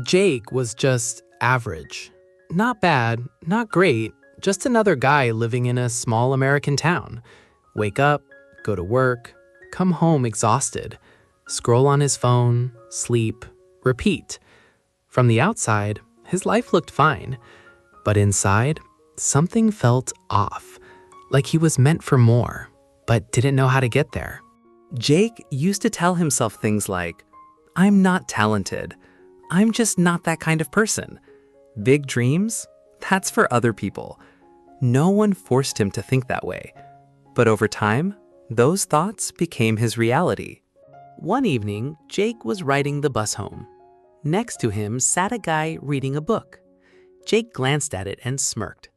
Jake was just average. Not bad, not great, just another guy living in a small American town. Wake up, go to work, come home exhausted, scroll on his phone, sleep, repeat. From the outside, his life looked fine, but inside, something felt off, like he was meant for more, but didn't know how to get there. Jake used to tell himself things like, "I'm not talented. I'm just not that kind of person. Big dreams? That's for other people." No one forced him to think that way. But over time, those thoughts became his reality. One evening, Jake was riding the bus home. Next to him sat a guy reading a book. Jake glanced at it and smirked.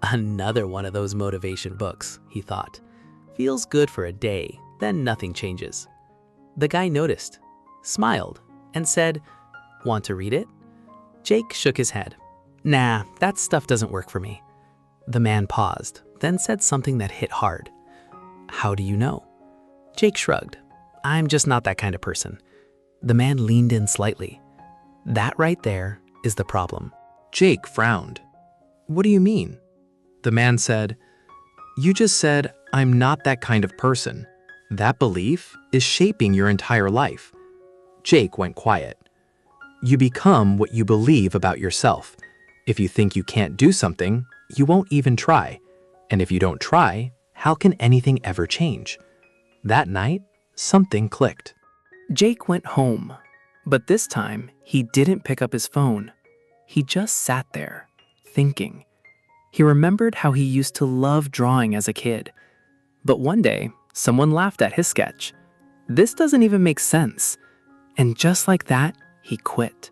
Another one of those motivation books, he thought. Feels good for a day, then nothing changes. The guy noticed, smiled, and said, "Want to read it?" Jake shook his head. "Nah, that stuff doesn't work for me." The man paused, then said something that hit hard. "How do you know?" Jake shrugged. "I'm just not that kind of person." The man leaned in slightly. That right there is the problem. Jake frowned. "What do you mean?" The man said, "You just said, 'I'm not that kind of person.' That belief is shaping your entire life." Jake went quiet. "You become what you believe about yourself. If you think you can't do something, you won't even try. And if you don't try, how can anything ever change?" That night, something clicked. Jake went home, but this time he didn't pick up his phone. He just sat there, thinking. He remembered how he used to love drawing as a kid. But one day, someone laughed at his sketch. This doesn't even make sense. And just like that, he quit.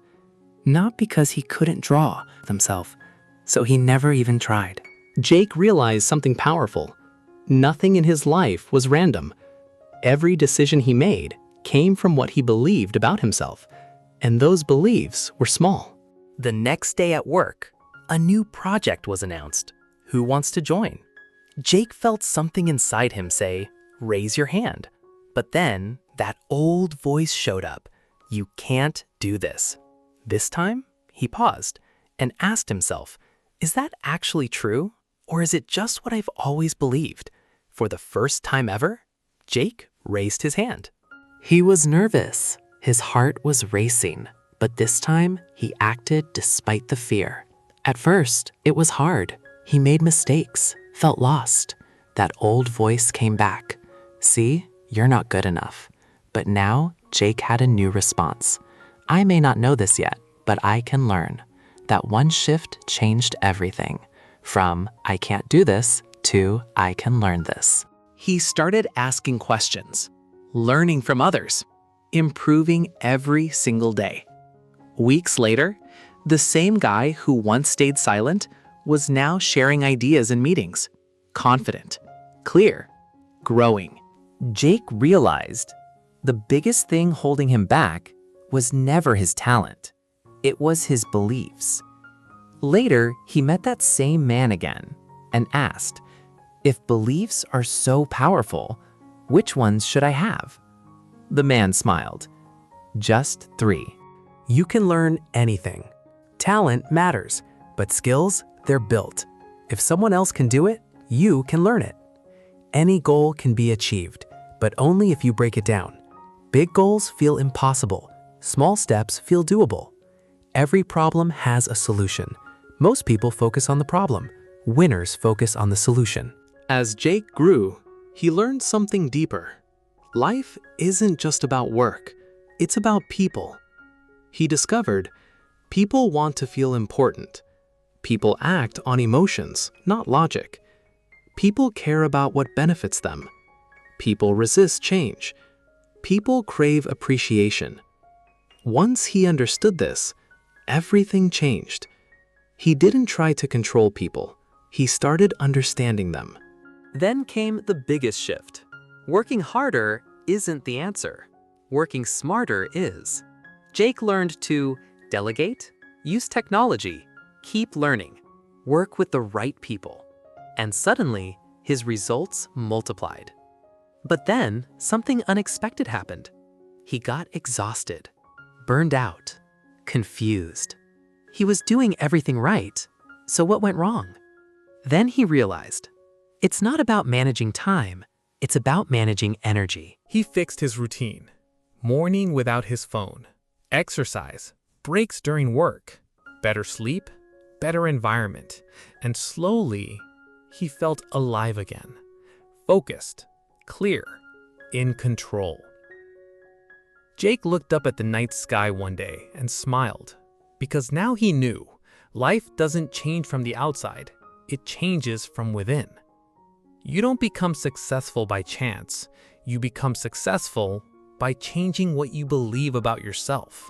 Not because he couldn't draw himself, so he never even tried. Jake realized something powerful. Nothing in his life was random. Every decision he made came from what he believed about himself, and those beliefs were small. The next day at work, a new project was announced. Who wants to join? Jake felt something inside him say, "Raise your hand." But then that old voice showed up. "You can't do this." This time, he paused and asked himself, "Is that actually true? Or is it just what I've always believed?" For the first time ever, Jake raised his hand. He was nervous. His heart was racing. But this time, he acted despite the fear. At first, it was hard. He made mistakes, felt lost. That old voice came back. "See, you're not good enough." But now, Jake had a new response. "I may not know this yet, but I can learn." That one shift changed everything. From "I can't do this" to "I can learn this." He started asking questions, learning from others, improving every single day. Weeks later, the same guy who once stayed silent was now sharing ideas in meetings, confident, clear, growing. Jake realized the biggest thing holding him back was never his talent. It was his beliefs. Later, he met that same man again and asked, "If beliefs are so powerful, which ones should I have?" The man smiled. "Just 3. You can learn anything. Talent matters, but skills, they're built. If someone else can do it, you can learn it. Any goal can be achieved, but only if you break it down. Big goals feel impossible. Small steps feel doable. Every problem has a solution. Most people focus on the problem. Winners focus on the solution." As Jake grew, he learned something deeper. Life isn't just about work. It's about people. He discovered people want to feel important. People act on emotions, not logic. People care about what benefits them. People resist change. People crave appreciation. Once he understood this, everything changed. He didn't try to control people. He started understanding them. Then came the biggest shift. Working harder isn't the answer. Working smarter is. Jake learned to delegate, use technology, keep learning, work with the right people. And suddenly, his results multiplied. But then, something unexpected happened. He got exhausted, burned out, confused. He was doing everything right, so what went wrong? Then he realized, it's not about managing time, it's about managing energy. He fixed his routine. Morning without his phone. Exercise. Breaks during work. Better sleep. Better environment. And slowly, he felt alive again. Focused. Clear. In control. Jake looked up at the night sky one day and smiled, because now he knew life doesn't change from the outside, it changes from within. You don't become successful by chance, you become successful by changing what you believe about yourself.